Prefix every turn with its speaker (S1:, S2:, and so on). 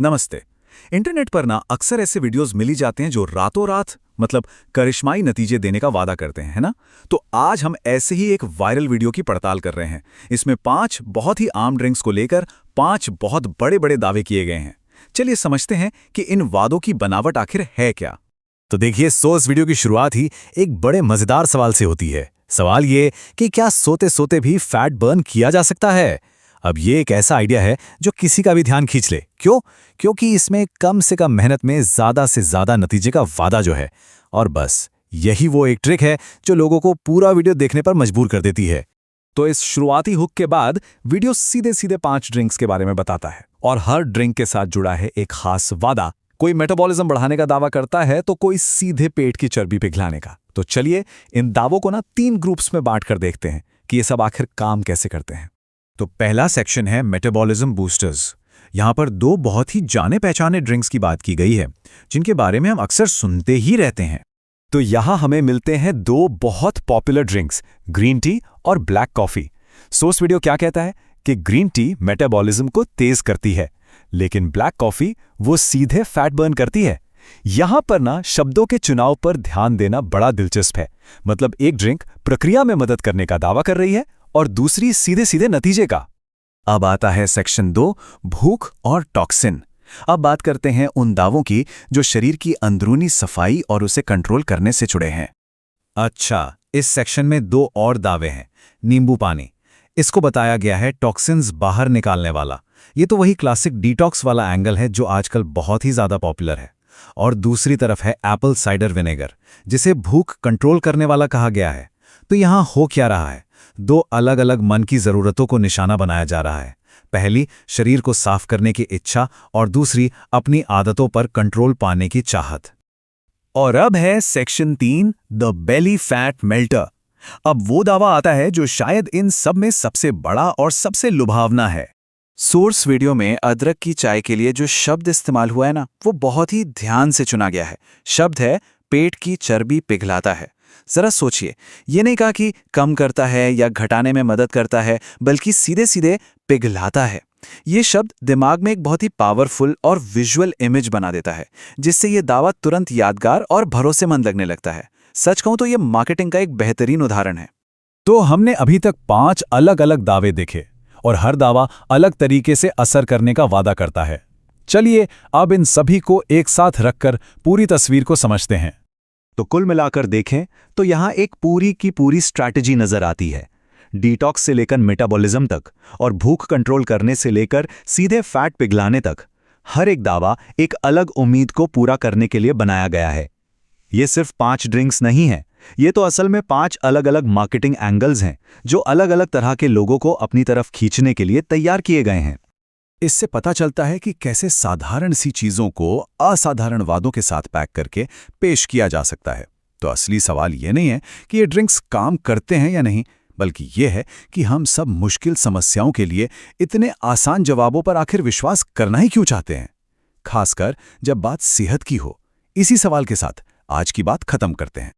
S1: नमस्ते। इंटरनेट पर ना अक्सर ऐसे वीडियोस मिली जाते हैं जो रातों रात मतलब करिश्माई नतीजे देने का वादा करते हैं, है ना? तो आज हम ऐसे ही एक वायरल वीडियो की पड़ताल कर रहे हैं। इसमें 5 बहुत ही आम ड्रिंक्स को लेकर 5 बहुत बड़े-बड़े दावे किए गए हैं। चलिए समझते हैं कि इन वादों की बनावट आखिर है क्या।
S2: तो देखिए, इस वीडियो की शुरुआत ही एक बड़े मजेदार सवाल से होती है। सवाल ये कि क्या सोते सोते भी फैट बर्न किया जा सकता है? अब ये एक ऐसा आइडिया है जो किसी का भी ध्यान खींच ले। क्यों? क्योंकि इसमें कम से कम मेहनत में ज्यादा से ज्यादा नतीजे का वादा जो है, और बस यही वो एक ट्रिक है जो लोगों को पूरा वीडियो देखने पर मजबूर कर देती है।
S1: तो इस शुरुआती हुक के बाद वीडियो सीधे सीधे 5 ड्रिंक्स के बारे में बताता है और हर ड्रिंक के साथ जुड़ा है एक खास वादा। कोई मेटाबॉलिज्म बढ़ाने का दावा करता है तो कोई सीधे पेट की चर्बी पिघलाने का। तो चलिए इन दावों को ना 3 ग्रुप्स में बांट कर देखते हैं कि ये सब आखिर काम कैसे करते हैं। तो पहला सेक्शन है मेटाबॉलिज्म बूस्टर्स। यहाँ पर 2 बहुत ही जाने पहचाने ड्रिंक्स की बात की गई है जिनके बारे में हम अक्सर सुनते ही रहते हैं।
S2: तो यहाँ हमें मिलते हैं 2 बहुत पॉपुलर ड्रिंक्स, ग्रीन टी और ब्लैक कॉफी। सोर्स वीडियो क्या कहता है कि ग्रीन टी मेटाबॉलिज्म को तेज करती है, लेकिन ब्लैक कॉफी वो सीधे फैट बर्न करती है। यहां पर ना शब्दों के चुनाव पर ध्यान देना बड़ा दिलचस्प है। मतलब एक ड्रिंक प्रक्रिया में मदद करने का दावा कर रही है और दूसरी सीधे सीधे नतीजे का।
S1: अब आता है सेक्शन 2, भूख और टॉक्सिन। अब बात करते हैं उन दावों की जो शरीर की अंदरूनी सफाई और उसे कंट्रोल करने से जुड़े हैं। अच्छा, इस सेक्शन में 2 और दावे हैं। नींबू पानी, इसको बताया गया है टॉक्सिन्स बाहर निकालने वाला। ये तो वही क्लासिक डिटॉक्स वाला एंगल है जो आजकल बहुत ही ज्यादा पॉपुलर है। और दूसरी तरफ है एप्पल साइडर विनेगर, जिसे भूख कंट्रोल करने वाला कहा गया है। तो यहां हो क्या रहा है? 2 अलग अलग मन की जरूरतों को निशाना बनाया जा रहा है। पहली, शरीर को साफ करने की इच्छा, और दूसरी, अपनी आदतों पर कंट्रोल पाने की चाहत। और अब है section 3, the belly fat melter. अब वो दावा आता है जो शायद इन सब में सबसे बड़ा और सबसे लुभावना है। सोर्स वीडियो में अदरक की चाय के लिए जो शब्द इस्तेमाल हुआ है ना, वो बहुत ही ध्यान से चुना गया है। शब्द है पेट की चर्बी पिघलाता है। जरा सोचिए, ये नहीं कहा कि कम करता है या घटाने में मदद करता है, बल्कि सीधे सीधे पिघलाता है। ये शब्द दिमाग में एक बहुत ही पावरफुल और विजुअल इमेज बना देता है, जिससे ये दावा तुरंत यादगार और भरोसेमंद लगने लगता है। सच कहूं तो ये मार्केटिंग का एक बेहतरीन उदाहरण है।
S2: तो हमने अभी तक 5 अलग अलग दावे देखे और हर दावा अलग तरीके से असर करने का वादा करता है। चलिए अब इन सभी को एक साथ रखकर पूरी तस्वीर को समझते हैं।
S1: तो कुल मिलाकर देखें तो यहाँ एक पूरी की पूरी स्ट्रैटेजी नजर आती है। डिटॉक्स से लेकर मेटाबॉलिज्म तक और भूख कंट्रोल करने से लेकर सीधे फैट पिघलाने तक, हर एक दावा एक अलग उम्मीद को पूरा करने के लिए बनाया गया है। ये सिर्फ 5 ड्रिंक्स नहीं है, ये तो असल में 5 अलग अलग मार्केटिंग एंगल्स हैं जो अलग अलग तरह के लोगों को अपनी तरफ खींचने के लिए तैयार किए गए हैं। इससे पता चलता है कि कैसे साधारण सी चीजों को असाधारण वादों के साथ पैक करके पेश किया जा सकता है। तो असली सवाल ये नहीं है कि ये ड्रिंक्स काम करते हैं या नहीं, बल्कि ये है कि हम सब मुश्किल समस्याओं के लिए इतने आसान जवाबों पर आखिर विश्वास करना ही क्यों चाहते हैं, खासकर जब बात सेहत की हो। इसी सवाल के साथ आज की बात खत्म करते हैं।